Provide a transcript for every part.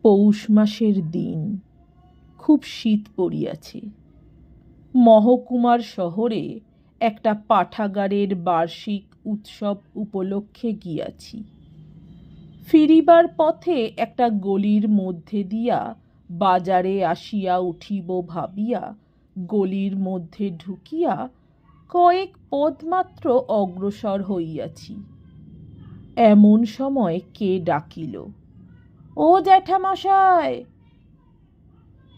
পৌষ মাসের দিন। খুব শীত পড়িয়াছে। মহকুমার শহরে একটা পাঠাগারের বার্ষিক উৎসব উপলক্ষে গিয়াছি। ফিরিবার পথে একটা গলির মধ্যে দিয়া বাজারে আসিয়া উঠিব ভাবিয়া গলির মধ্যে ঢুকিয়া কয়েক পদ মাত্র অগ্রসর হইয়াছি। এমন সময় কে ডাকিল, "ও জ্যাঠামশায়!"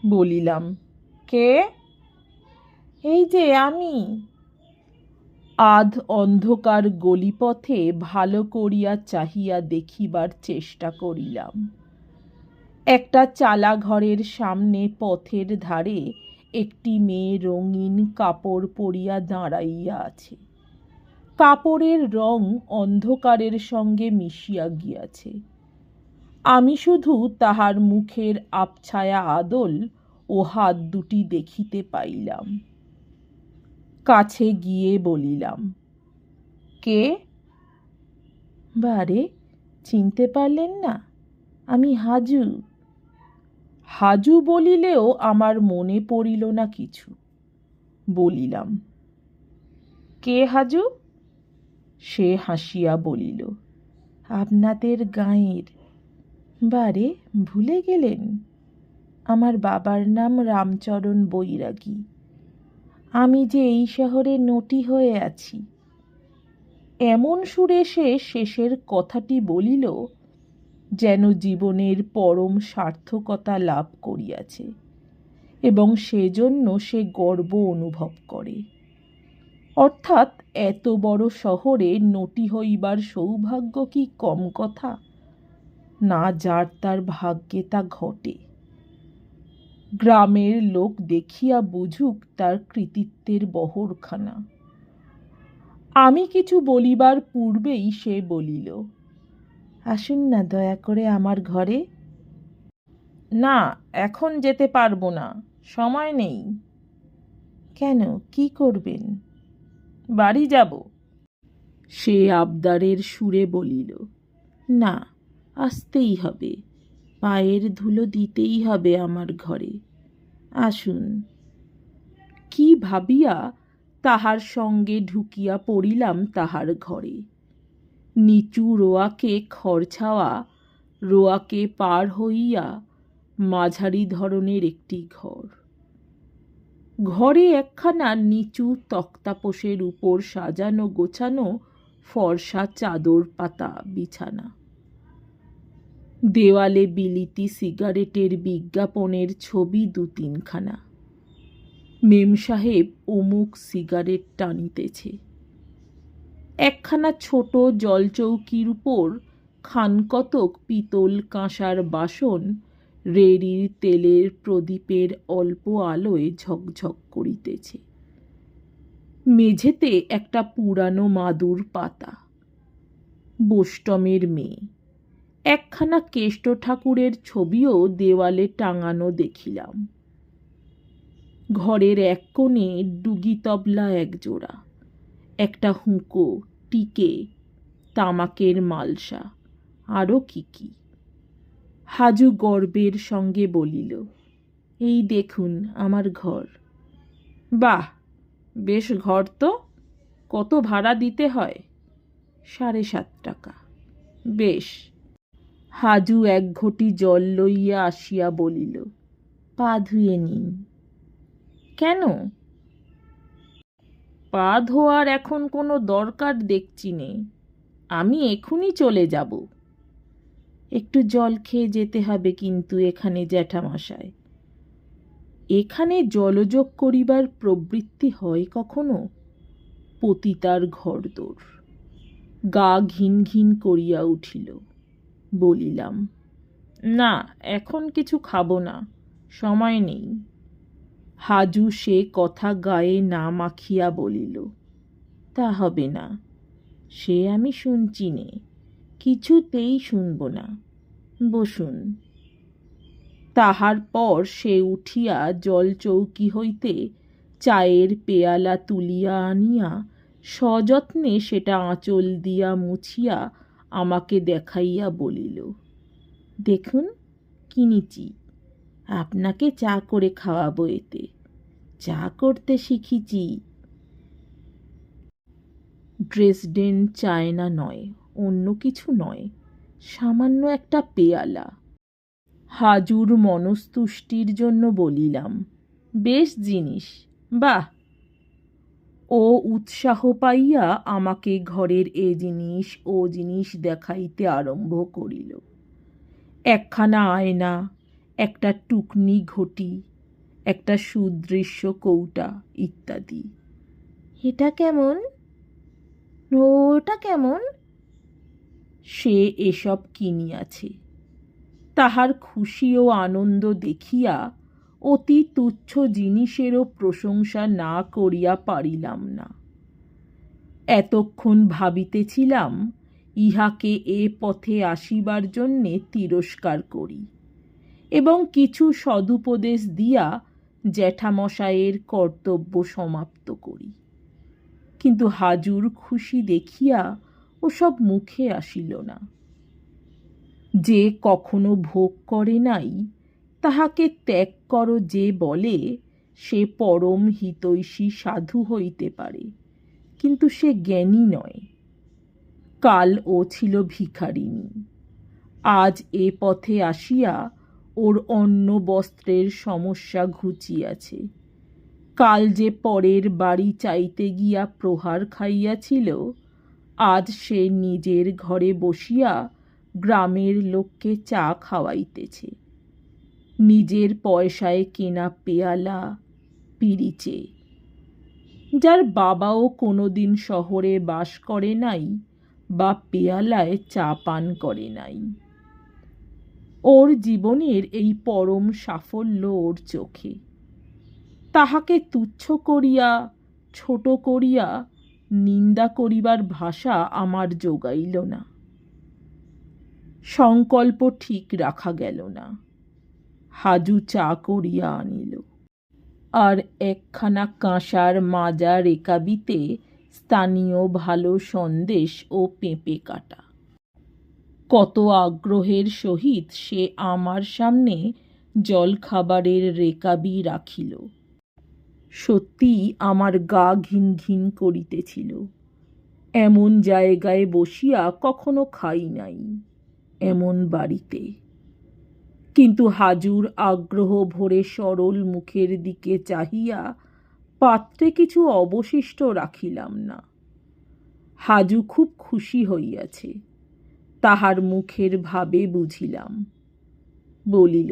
বলিলাম, "কে?" "এই যে আমি।" আধ অন্ধকার গলিপথে ভালো করিয়া চাহিয়া দেখিবার চেষ্টা করিলাম। একটা চালা ঘরের সামনে পথের ধারে একটি মেয়ে রঙিন কাপড় পরিয়া দাঁড়াইয়া আছে। কাপড়ের রং অন্ধকারের সঙ্গে মিশিয়া গিয়াছে। আমি শুধু তাহার মুখের আবছায়া আদল ও হাত দুটি দেখিতে পাইলাম। কাছে গিয়ে বলিলাম, "কে?" "বারে, চিনতে পারলেন না? আমি হাজু।" হাজু বলিলেও আমার মনে পড়িল না কিছু। বলিলাম, "কে হাজু?" সে হাসিয়া বলিল, "আপনাদের গাঁয়ের।" "বারে, ভুলে গেলেন? আমার বাবার নাম রামচরণ বৈরাগী। আমি যে এই শহরে নটি হয়ে আছি।" এমন সুরে সে শেষের কথাটি বলিল যেন জীবনের পরম সার্থকতা লাভ করিয়াছে এবং সেজন্য সে গর্ব অনুভব করে। অর্থাৎ এত বড় শহরে নটি হইবার সৌভাগ্য কি কম কথা? না, যার তার ভাগ্যে তা ঘটে। গ্রামের লোক দেখিয়া বুঝুক তার কৃতিত্বের বহরখানা। আমি কিছু বলিবার পূর্বেই সে বলিল, "আসুন না দয়া করে আমার ঘরে।" "না, এখন যেতে পারবো না, সময় নেই।" "কেন, কি করবেন?" "বাড়ি যাব।" সে আবদারের সুরে বলিল, "না, আসতেই হবে, পায়ের ধুলো দিতেই হবে আমার ঘরে, আসুন।" কি ভাবিয়া তাহার সঙ্গে ঢুকিয়া পড়িলাম তাহার ঘরে। নিচু রোয়াকে খড়ছাওয়া, রোয়াকে পার হইয়া মাঝারি ধরনের একটি ঘর। ঘরে একখানা নিচু তক্তাপোশের উপর সাজানো গোছানো ফর্সা চাদর পাতা বিছানা। দেওয়ালে বিলিতি সিগারেটের বিজ্ঞাপনের ছবি 2-3খানা। মেমসাহেব অমুক সিগারেট টানিতেছে। একখানা ছোট জলচৌকির উপর খানকতক পিতল কাঁসার বাসন রেড়ির তেলের প্রদীপের অল্প আলোয় ঝকঝক করিতেছে। মেঝেতে একটা পুরানো মাদুর পাতা। বোষ্টমের মেয়ে। একখানা কেষ্ট ঠাকুরের ছবিও দেওয়ালে টাঙানো দেখিলাম। ঘরের এক কোণে ডুগি তবলা একজোড়া, একটা হুঁকো, টিকে, তামাকের মালসা, আরও কি কি। হাজু গর্বের সঙ্গে বলিল, "এই দেখুন আমার ঘর।" "বাহ, বেশ ঘর তো। কত ভাড়া দিতে হয়?" "7.5 টাকা।" "বেশ।" হাজু এক ঘটি জল লইয়া আসিয়া বলিল, "পা ধুয়ে নিন।" "কেন?" "পা ধোয়ার এখন কোনো দরকার দেখছি নে, আমি এখুনি চলে যাব।" "একটু জল খেয়ে যেতে হবে কিন্তু এখানে জ্যাঠামশায়।" এখানে জলযোগ করিবার প্রবৃত্তি হয় কখনো? পতিতার ঘরদোর। গা ঘিন ঘিন করিয়া উঠিল। বলিলাম, "না, এখন কিছু খাবো না, সময় নেই।" হাজু সে কথা গায়ে না মাখিয়া বলিল, "তা হবে না, সে আমি শুনছি নে, কিছুতেই শুনব না, বসুন।" তাহার পর সে উঠিয়া জলচৌকি হইতে চায়ের পেয়ালা তুলিয়া আনিয়া সযত্নে সেটা আঁচল দিয়া মুছিয়া আমাকে দেখাইয়া বলিল, "দেখুন কিনেছি, আপনাকে চা করে খাওয়াবো, এতে চা করতে শিখেছি। ড্রেসডেন চায়না নয়, অন্য কিছু নয়, সামান্য একটা পেয়ালা। হাজুর মনস্তুষ্টির জন্য বলিলাম, বেশ জিনিস, বাহ। ও উৎসাহ পাইয়া আমাকে ঘরের এ জিনিস ও জিনিস দেখাইতে আরম্ভ করিল। একখানা আয়না, একটা টুকনি ঘটি, একটা সুদৃশ্য কৌটা ইত্যাদি। এটা কেমন, ওটা কেমন? সে এসব কিনিয়াছে। তাহার খুশি ও আনন্দ দেখিয়া অতি তুচ্ছ জিনিসেরও প্রশংসা না করিয়া পারিলাম না। এতক্ষণ ভাবিতেছিলাম ইহাকে এ পথে আসিবার জন্যে তিরস্কার করি এবং কিছু সদুপদেশ দিয়া জ্যাঠামশায়ের কর্তব্য সমাপ্ত করি, কিন্তু হাজুর খুশি দেখিয়া ওসব মুখে আসিল না। যে কখনো ভোগ করে নাই তাহাকে ত্যাগ করো যে বলে, সে পরম হিতৈষী সাধু হইতে পারে, কিন্তু সে জ্ঞানী নয়। কাল ও ছিল ভিখারিনী, আজ এ পথে আসিয়া ওর অন্ন বস্ত্রের সমস্যা ঘুচিয়াছে। কাল যে পরের বাড়ি চাইতে গিয়া প্রহার খাইয়াছিল, আজ সে নিজের ঘরে বসিয়া গ্রামের লোককে চা খাওয়াইতেছে। নিজের পয়সায় কেনা পেয়ালা, পিরিচে। যার বাবাও কোনোদিন শহরে বাস করে নাই বা পেয়ালায় চা পান করে নাই। ওর জীবনের এই পরম সাফল্য ওর চোখে। তাহাকে তুচ্ছ করিয়া, ছোট করিয়া নিন্দা করিবার ভাষা আমার জোগাইল না। সংকল্প ঠিক রাখা গেল না। হাজু চা করিয়া আনিল, আর একখানা কাঁসার মাজা রেকাবিতে স্থানীয় ভালো সন্দেশ ও পেঁপে কাটা। কত আগ্রহের সহিত সে আমার সামনে জলখাবারের রেকাবি রাখিল। সত্যি আমার গা ঘিন ঘিন করিতেছিল। এমন জায়গায় বসিয়া কখনো খাই নাই, এমন বাড়িতে। কিন্তু হাজুর আগ্রহ ভরে সরল মুখের দিকে চাহিয়া পাত্রে কিছু অবশিষ্ট রাখিলাম না। হাজু খুব খুশি হইয়াছে, তাহার মুখের ভাবে বুঝিলাম। বলিল,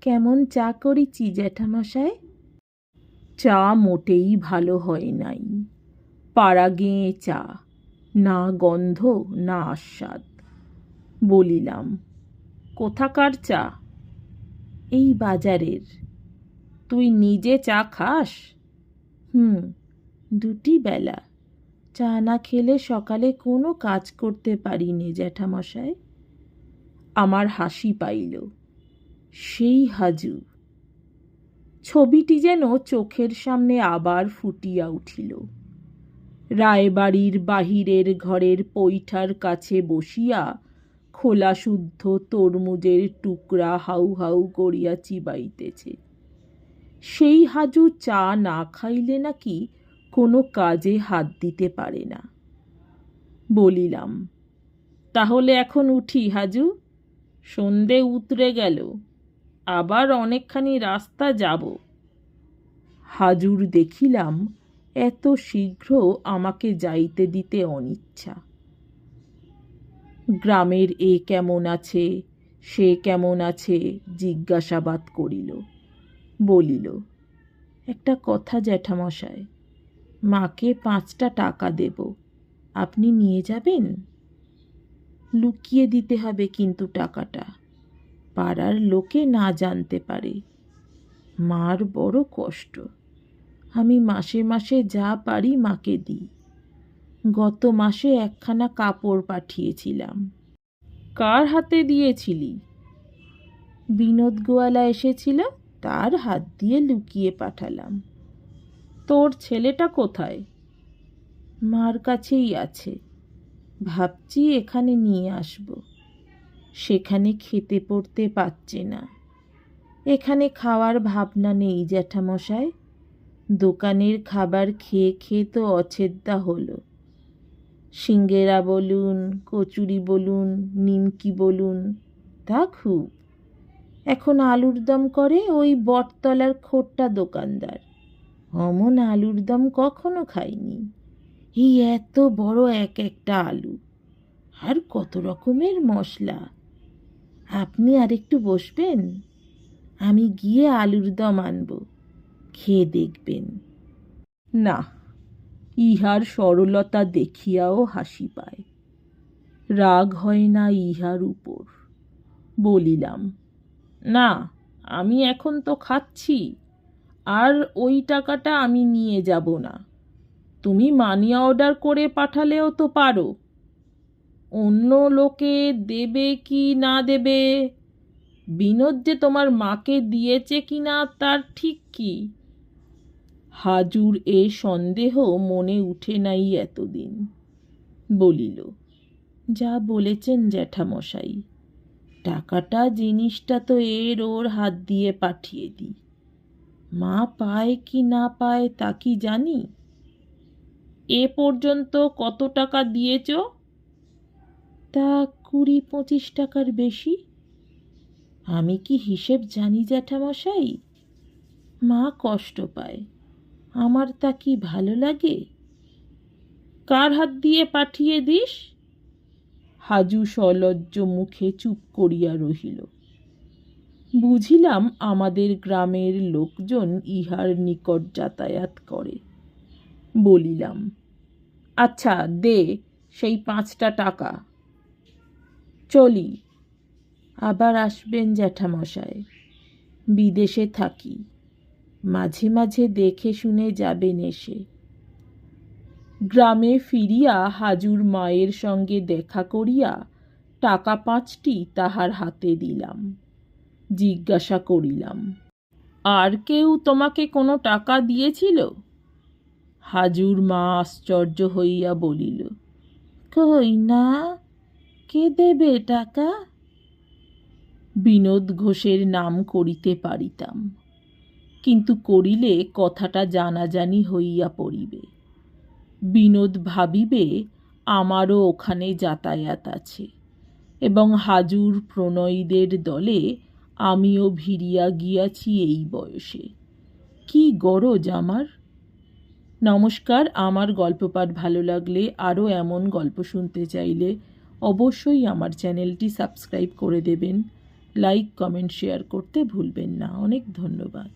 কেমন চা করিছি জ্যাঠামশায়? চা মোটেই ভালো হয় নাই। পাড়া গেঁয়ে চা, না গন্ধ না আস্বাদ। বলিলাম, কোথাকার চা? এই বাজারের। তুই নিজে চা খাস? দুটি বেলা। চা না খেলে সকালে কোনো কাজ করতে পারি নে জ্যাঠামশায়। আমার হাসি পাইল। সেই হাজু। ছবিটি যেন চোখের সামনে আবার ফুটিয়া উঠিল। রায়বাড়ির বাহিরের ঘরের পৈঠার কাছে বসিয়া খোলা শুদ্ধ তরমুজের টুকরা হাউ হাউ করিয়া চিবাইতেছে। সেই হাজু চা না খাইলে নাকি কোনো কাজে হাত দিতে পারে না। বলিলাম, তাহলে এখন উঠি হাজু, সন্ধে উতরে গেল, আবার অনেকখানি রাস্তা যাব। হাজুর দেখিলাম এত শীঘ্র আমাকে যাইতে দিতে অনিচ্ছা। গ্রামের এ কেমন আছে, সে কেমন আছে জিজ্ঞাসাবাদ করিল। বলিল, একটা কথা জ্যাঠামশায়, মাকে 5টা টাকা দেব, আপনি নিয়ে যাবেন? লুকিয়ে দিতে হবে কিন্তু টাকাটা, পাড়ার লোকে না জানতে পারে। মার বড় কষ্ট, আমি মাসে মাসে যা পারি মাকে দিই। গত মাসে একখানা কাপড় পাঠিয়েছিলাম। কার হাতে দিয়েছিলি? বিনোদ গোয়ালা এসেছিল, তার হাত দিয়ে লুকিয়ে পাঠালাম। তোর ছেলেটা কোথায়? মার কাছেই আছে, ভাবছি এখানে নিয়ে আসব। সেখানে খেতে পড়তে পাচ্ছে না। এখানে খাওয়ার ভাবনা নেই জ্যাঠামশাই। দোকানের খাবার খেয়ে খেয়ে তো অছেদ্যা হলো। সিঙ্গেরা বলুন, কচুরি বলুন, নিমকি বলুন, তা খুব। এখন আলুর দম করে ওই বটতলার খোট্টা দোকানদার। অমন আলুর দম কখনো খাইনি। এই এত বড় এক একটা আলু, আর কত রকমের মশলা। আপনি আরেকটু বসবেন? আমি গিয়ে আলুর দম আনব, খেয়ে দেখবেন। না, ইহার সরলতা দেখিয়াও হাসি পায়। রাগ হয় না ইহার উপর। বলিলাম, না, আমি এখন তো খাচ্ছি, আর ওই টাকাটা আমি নিয়ে যাব না। তুমি মানি অর্ডার করে পাঠালেও তো পারো। অন্য লোকে দেবে কি না দেবে, বিনোদ যে তোমার মাকে দিয়েছে কি না তার ঠিক কি? হাজুর এ সন্দেহ মনে উঠে নাই এতদিন। বলিল, যা বলেছেন জ্যাঠামশাই, টাকাটা জিনিসটা তো ওর হাত দিয়ে পাঠিয়ে দিই। মা পায় কি না পায় তা কি জানি? এ পর্যন্ত কত টাকা দিয়েছ? তা 20-25 টাকার বেশি। আমি কি হিসেব জানি জ্যাঠামশাই? মা কষ্ট পায়, আমার তা কি ভালো লাগে? কার হাত দিয়ে পাঠিয়ে দিস? হাজু সলজ্জ মুখে চুপ করিয়া রহিল। বুঝিলাম আমাদের গ্রামের লোকজন ইহার নিকট যাতায়াত করে। বলিলাম, আচ্ছা দে সেই 5টা টাকা। চলি। আবার আসবেন জ্যাঠামশাই। বিদেশে থাকি, মাঝে মাঝে দেখে শুনে যাবেন এসে। গ্রামে ফিরিয়া হাজুর মায়ের সঙ্গে দেখা করিয়া টাকা 5টি তাহার হাতে দিলাম। জিজ্ঞাসা করিলাম, আর কেউ তোমাকে কোনো টাকা দিয়েছিল? হাজুর মা আশ্চর্য হইয়া বলিল, কই না, কে দেবে টাকা? বিনোদ ঘোষের নাম করিতে পারিতাম, কিন্তু করিলে কথাটা জানাজানি হইয়া পড়িবে। বিনোদ ভাবিবে আমারও ওখানে যাতায়াত আছে, এবং হাজুর প্রণয়ীদের দলে আমিও ভিড়িয়া গিয়াছি এই বয়সে। কি গরজ আমার! নমস্কার। আমার গল্প পাঠ ভালো লাগলে, আরও এমন গল্প শুনতে চাইলে অবশ্যই আমার চ্যানেলটি সাবস্ক্রাইব করে দেবেন। লাইক, কমেন্ট, শেয়ার করতে ভুলবেন না। অনেক ধন্যবাদ।